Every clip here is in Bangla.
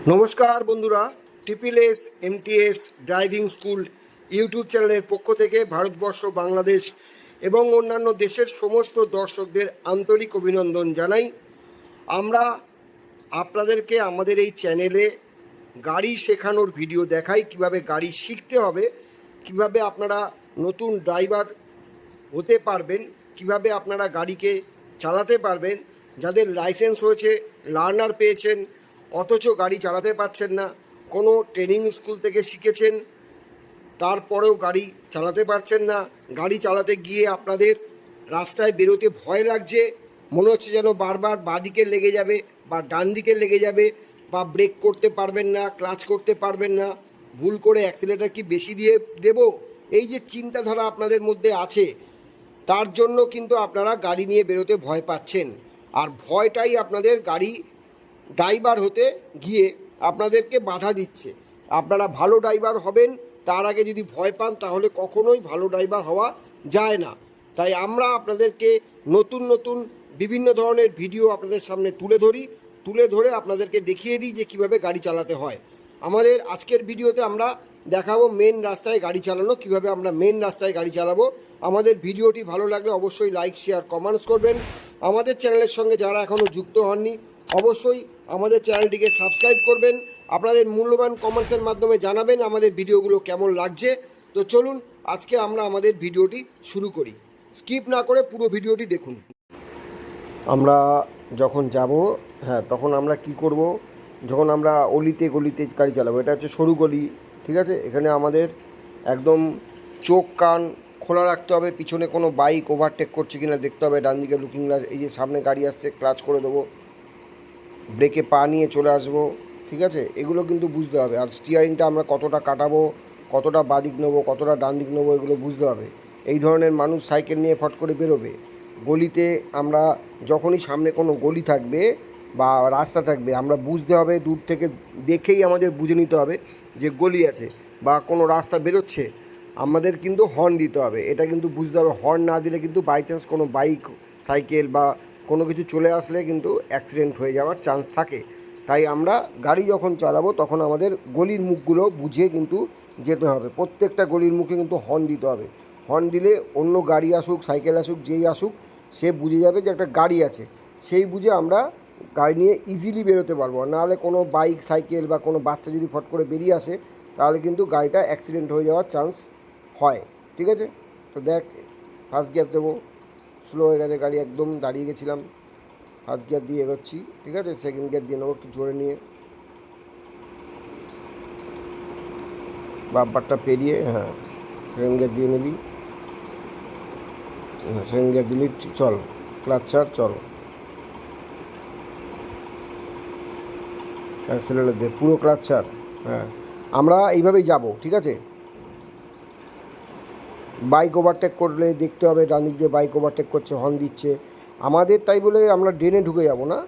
নমস্কার বন্ধুরা, TSS MTS driving school YouTube চ্যানেলের পক্ষ থেকে ভারতবর্ষ, বাংলাদেশ এবং অন্যান্য দেশের সমস্ত দর্শকদের আন্তরিক অভিনন্দন জানাই। আমরা আপনাদেরকে আমাদের এই চ্যানেলে গাড়ি শেখানোর ভিডিও দেখাই, কিভাবে গাড়ি শিখতে হবে, কিভাবে আপনারা নতুন ড্রাইভার হতে পারবেন, কিভাবে আপনারা গাড়িকে চালাতে পারবেন। যাদের লাইসেন্স হয়েছে, লার্নার পেয়েছেন, অথচ গাড়ি চালাতে পারছেন না, কোনো ট্রেনিং স্কুল থেকে শিখেছেন, তারপরেও গাড়ি চালাতে পারছেন না, গাড়ি চালাতে গিয়ে আপনাদের রাস্তায় বেরোতে ভয় লাগছে, মনে হচ্ছে যেন বারবার বাঁদিকে লেগে যাবে বা ডান দিকে লেগে যাবে, বা ব্রেক করতে পারবেন না, ক্লাচ করতে পারবেন না, ভুল করে অ্যাক্সিলারেটর কি বেশি দিয়ে দেব, এই যে চিন্তাধারা আপনাদের মধ্যে আছে, তার জন্য কিন্তু আপনারা গাড়ি নিয়ে বেরোতে ভয় পাচ্ছেন। আর ভয়টাই আপনাদের গাড়ি ড্রাইভার হতে গিয়ে আপনাদেরকে বাধা দিচ্ছে। আপনারা ভালো ড্রাইভার হবেন, তার আগে যদি ভয় পান তাহলে কখনোই ভালো ড্রাইভার হওয়া যায় না। তাই আমরা আপনাদেরকে নতুন নতুন বিভিন্ন ধরনের ভিডিও আপনাদের সামনে তুলে ধরে আপনাদেরকে দেখিয়ে দিই যে কীভাবে গাড়ি চালাতে হয়। আমাদের আজকের ভিডিওতে আমরা দেখাবো মেন রাস্তায় গাড়ি চালানো, কিভাবে আমরা মেন রাস্তায় গাড়ি চালাবো। আমাদের ভিডিওটি ভালো লাগলে অবশ্যই লাইক, শেয়ার, কমেন্টস করবেন। আমাদের চ্যানেলের সঙ্গে যারা এখনও যুক্ত হননি, অবশ্যই আমাদের চ্যানেলটিকে সাবস্ক্রাইব করবেন। আপনাদের মূল্যবান কমেন্টসের মাধ্যমে জানাবেন আমাদের ভিডিওগুলো কেমন লাগছে। তো চলুন আজকে আমরা আমাদের ভিডিওটি শুরু করি। স্কিপ না করে পুরো ভিডিওটি দেখুন। আমরা যখন যাব, তখন আমরা কি করব, যখন আমরা অলিতে গলিতে গাড়ি চালাবো, এটা হচ্ছে সরু গলি, ঠিক আছে। এখানে আমাদের একদম চোখ কান খোলা রাখতে হবে, পিছনে কোনো বাইক ওভারটেক করছে কিনা দেখতে হবে, ডান দিকে লুকিং গ্লাস, এই যে সামনে গাড়ি আসছে ক্লাচ করে দেবো, ব্রেকে পা নিয়ে চলে আসবো, ঠিক আছে। এগুলো কিন্তু বুঝতে হবে। আর স্টিয়ারিংটা আমরা কতটা কাটাবো, কতটা বাদিক নেবো, কতটা ডান দিক নেবো, এগুলো বুঝতে হবে। এই ধরনের মানুষ সাইকেল নিয়ে ফট করে বেরোবে গলিতে। আমরা যখনই সামনে কোনো গলি থাকবে বা রাস্তা থাকবে, আমরা বুঝতে হবে, দূর থেকে দেখেই আমাদের বুঝে নিতে হবে যে গলি আছে বা কোনো রাস্তা বেরোচ্ছে। আমাদের কিন্তু হর্ন দিতে হবে, এটা কিন্তু বুঝতে হবে। হর্ন না দিলে কিন্তু বাই চান্স কোনো বাইক, সাইকেল বা কোনো কিছু চলে আসলে কিন্তু অ্যাক্সিডেন্ট হয়ে যাওয়ার চান্স থাকে। তাই আমরা গাড়ি যখন চালাবো তখন আমাদের গলির মুখগুলো বুঝে কিন্তু যেতে হবে। প্রত্যেকটা গলির মুখে কিন্তু হর্ন দিতে হবে। হর্ন দিলে অন্য গাড়ি আসুক, সাইকেল আসুক, যেই আসুক, সে বুঝে যাবে যে একটা গাড়ি আছে। সেই বুঝে আমরা গাড়ি নিয়ে ইজিলি বেরোতে পারবো। নাহলে কোনো বাইক, সাইকেল বা কোনো বাচ্চা যদি ফট করে বেরিয়ে আসে, তাহলে কিন্তু গাড়িটা অ্যাক্সিডেন্ট হয়ে যাওয়ার চান্স হয়, ঠিক আছে। তো দেখ, ফার্স্ট গিয়ার দেবো, স্লো হয়ে গেছে গাড়ি, একদম দাঁড়িয়ে গেছিলাম। ফার্স্ট গিয়ার দিয়ে এগোচ্ছি, ঠিক আছে। সেকেন্ড গিয়ার দিয়ে নেবো একটু জোরে নিয়ে, বাম্পারটা পেরিয়ে, সেকেন্ড গিয়ার দিয়ে নিবি, সেকেন্ড গিয়ার দিলি, চল ক্লাচ ছাড়, চল অ্যাক্সিলারেটর দে, পুরো ক্লাচ ছাড়। আমরা এইভাবেই যাব, ঠিক আছে। বাইক ওভারটেক করলে দেখতে হবে ডান দিক দিয়ে বাইক ওভারটেক করছে, হর্ন দিচ্ছে আমাদের, তাই বলে আমরা ড্রেনে ঢুকে যাব না।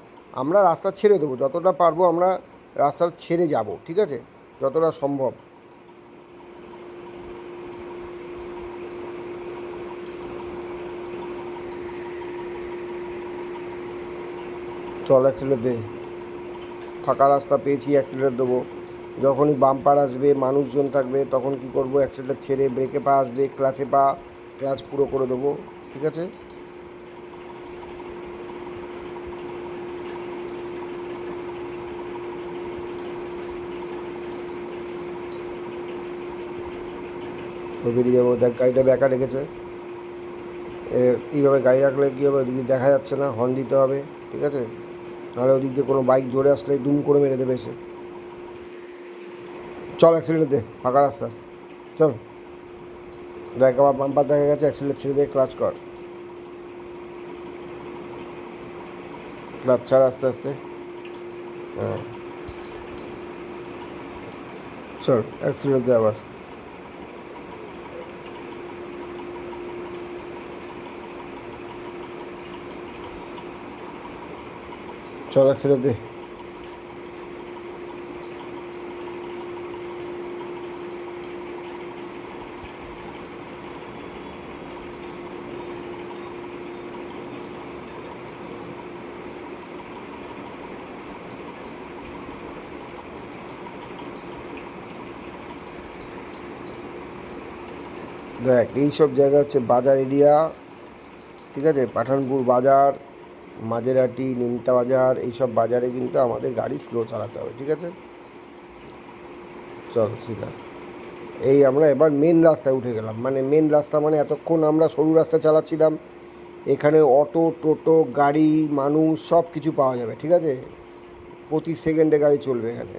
আমরা রাস্তা ছেড়ে দেবো, যতটা পারবো আমরা রাস্তা ছেড়ে যাব, ঠিক আছে, যতটা সম্ভব। চল অ্যাক্সিলারেটর দে, ফাঁকা রাস্তা পেয়েছি, অ্যাক্সিলারেটর দেবো। যখনই বাম্পার আসবে, মানুষজন থাকবে, তখন কি করব, অ্যাক্সিলারেটর ছেড়ে ব্রেকে পা আসবে, ক্লাচে পা, ক্লাচ পুরো করে দেবো, ঠিক আছে। বেরিয়ে যাবো। দেখ গাড়িটা ব্যাকা রেখেছে, এইভাবে গাড়ি রাখলে কী হবে, ওদিকে দেখা যাচ্ছে না, হর্ন দিতে হবে, ঠিক আছে। নাহলে ওদিক দিয়ে কোনো বাইক জোরে আসলে দুম করে মেরে দেবে সে। চল অ্যাক্সিডেন্ট দে, ফাঁকা রাস্তা, চল। দেখ আবার বাম্পার দেখা গেছে, অ্যাক্সিডেন্ট ছেড়ে দিয়ে ক্লাচ কর, ক্লাচ ছাড় আস্তে আস্তে, চল অ্যাক্সিডেন্ট দে আবার, চল অ্যাক্সিডেন্ট দে। দেখ এইসব জায়গা হচ্ছে বাজার এরিয়া, ঠিক আছে? পাঠানপুর বাজার, মাঝেরহাটি, নিমতা বাজার, এইসব বাজারে কিন্তু আমাদের গাড়ি স্লো চালাতে হবে, ঠিক আছে? চল সিধা। এই আমরা এবার মেন রাস্তায় উঠে গেলাম, মানে মেন রাস্তা মানে এতক্ষণ আমরা সরু রাস্তা চালাচ্ছিলাম, এখানে অটো টোটো গাড়ি মানুষ সব কিছু পাওয়া যাবে, ঠিক আছে? প্রতি সেকেন্ডে গাড়ি চলবে এখানে,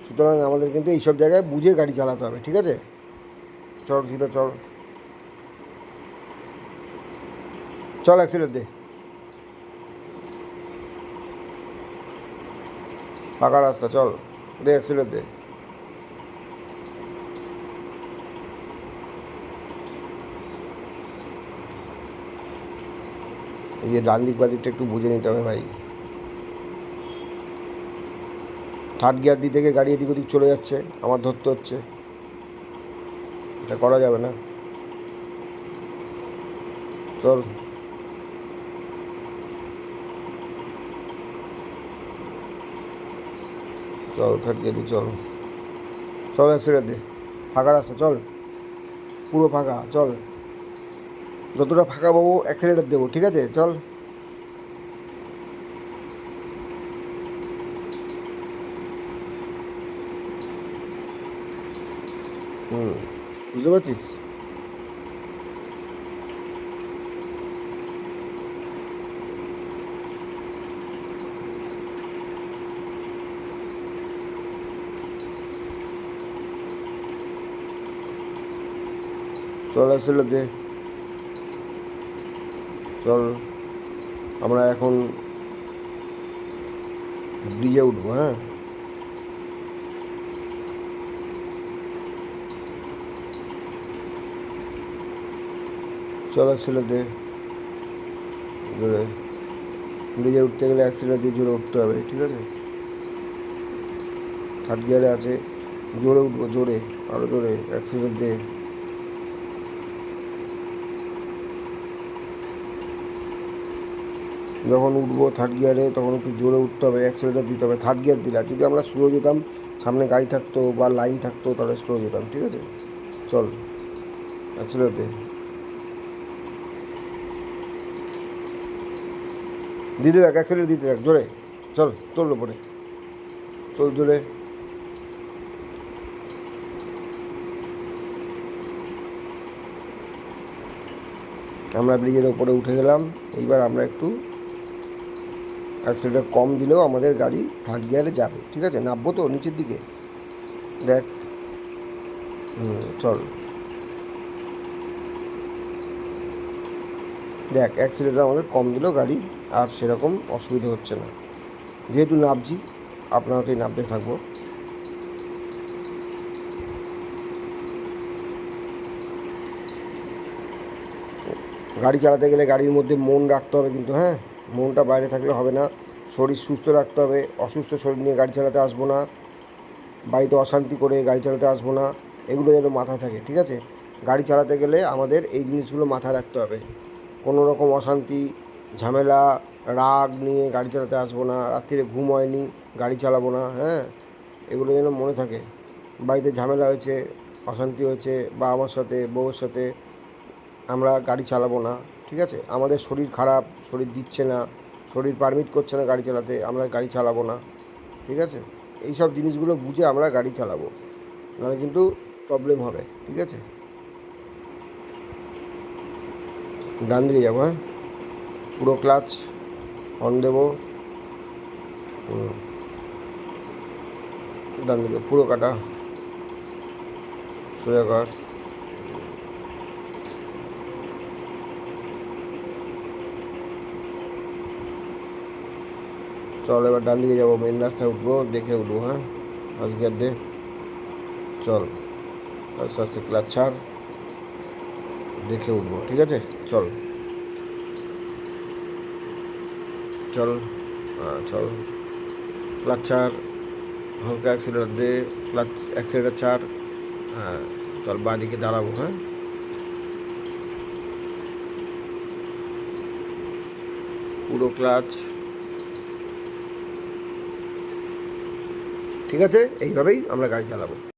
সুতরাং আমাদের কিন্তু এইসব জায়গায় বুঝে গাড়ি চালাতে হবে, ঠিক আছে? চল সিধা চল, চল অ্যাক্সিলেট দে, পাকা রাস্তা, চল দে অ্যাক্সিলেট দে। এই যে ডান দিক বাদিকটা একটু বুঝে নিতে হবে ভাই। থার্ড গিয়ার দিয়ে থেকে গাড়ি এদিক ওদিক চলে যাচ্ছে, আমার ধরতে হচ্ছে, এটা করা যাবে না। চল চল থার্ড গিয়ার দিয়ে চল, চল অ্যাক্সিলেট দে, ফাঁকা রাস্তা চল, পুরো ফাঁকা, চল যতটা ফাঁকা পাবো অ্যাক্সিলেটার দেবো, ঠিক আছে? চল। বুঝতে পারছিস? চল অ্যাক্সিলেটার দে, চল। আমরা এখন ব্রিজে উঠবো, হ্যাঁ? চল অ্যাক্সিলেটার দে জোরে, ব্রিজে উঠতে গেলে অ্যাক্সিলেটার দিয়ে জোরে উঠতে হবে, ঠিক আছে? থার্ড গিয়ারে আছে, জোরে উঠবো, জোরে, আরও জোরে অ্যাক্সিলেটার দে। যখন উঠবো থার্ড গিয়ারে তখন একটু জোরে উঠতে হবে, অ্যাক্সিলেটার দিতে হবে। থার্ড গিয়ার দিলে যদি আমরা স্লো যেতাম, সামনে গাড়ি থাকতো বা লাইন থাকতো, তাহলে স্লো যেতাম, ঠিক আছে? চল অ্যাক্সিলেটার দে, দিতে থাক অ্যাক্সিলেটার দিতে থাক জোরে, চল তোল ওপরে, তোল জোরে। আমরা ব্রিজের ওপরে উঠে গেলাম, এইবার আমরা একটু অ্যাক্সিলেটার কম দিলেও আমাদের গাড়ি থার্ড গিয়ারে যাবে, ঠিক আছে? নামবো তো নিচের দিকে, দেখ। চল দেখ অ্যাক্সিলেটার আমাদের কম দিলেও গাড়ি আর সেরকম অসুবিধা হচ্ছে না, যেহেতু নামছি আপনারা তো নামতে থাকবো। গাড়ি চালাতে গেলে গাড়ির মধ্যে মন রাখতে হবে কিন্তু, হ্যাঁ? মনটা বাইরে থাকলে হবে না, শরীর সুস্থ রাখতে হবে। অসুস্থ শরীর নিয়ে গাড়ি চালাতে আসবো না, বাড়িতে অশান্তি করে গাড়ি চালাতে আসবো না, এগুলো যেন মাথায় থাকে, ঠিক আছে? গাড়ি চালাতে গেলে আমাদের এই জিনিসগুলো মাথায় রাখতে হবে। কোনো রকম অশান্তি, ঝামেলা, রাগ নিয়ে গাড়ি চালাতে আসবো না, রাত্রিরে ঘুম হয়নি গাড়ি চালাবো না, হ্যাঁ? এগুলো যেন মনে থাকে। বাড়িতে ঝামেলা হয়েছে, অশান্তি হয়েছে, বা আমার সাথে বউয়ের সাথে, আমরা গাড়ি চালাবো না, ঠিক আছে? আমাদের শরীর খারাপ, শরীর দিচ্ছে না, শরীর পারমিট করছে না গাড়ি চালাতে, আমরা গাড়ি চালাবো না, ঠিক আছে? এই সব জিনিসগুলো বুঝে আমরা গাড়ি চালাবো, নাহলে কিন্তু প্রবলেম হবে, ঠিক আছে? ডান দিকে যাবো, হ্যাঁ? পুরো ক্লাচ অন দেবো, ডান দিকে পুরো কাটা, সোজা কর, চল এবার ডান দিকে যাবো, মেন রাস্তায় উঠবো, দেখে উঠবো, হ্যাঁ? ফার্স্ট গিয়ার দে, চল আস্তে আস্তে ক্লাচ ছাড়, দেখে উঠবো, ঠিক আছে? চল চল, হ্যাঁ চল, ক্লাচ ছাড়, হালকা অ্যাক্সিলেটার দে, ক্লাচ অ্যাক্সিলেটার ছাড়, হ্যাঁ চল বাঁ দিকে দাঁড়াবো, হ্যাঁ? পুরো ক্লাচ, ঠিক আছে? এইভাবেই আমরা গাড়ি চালাবো।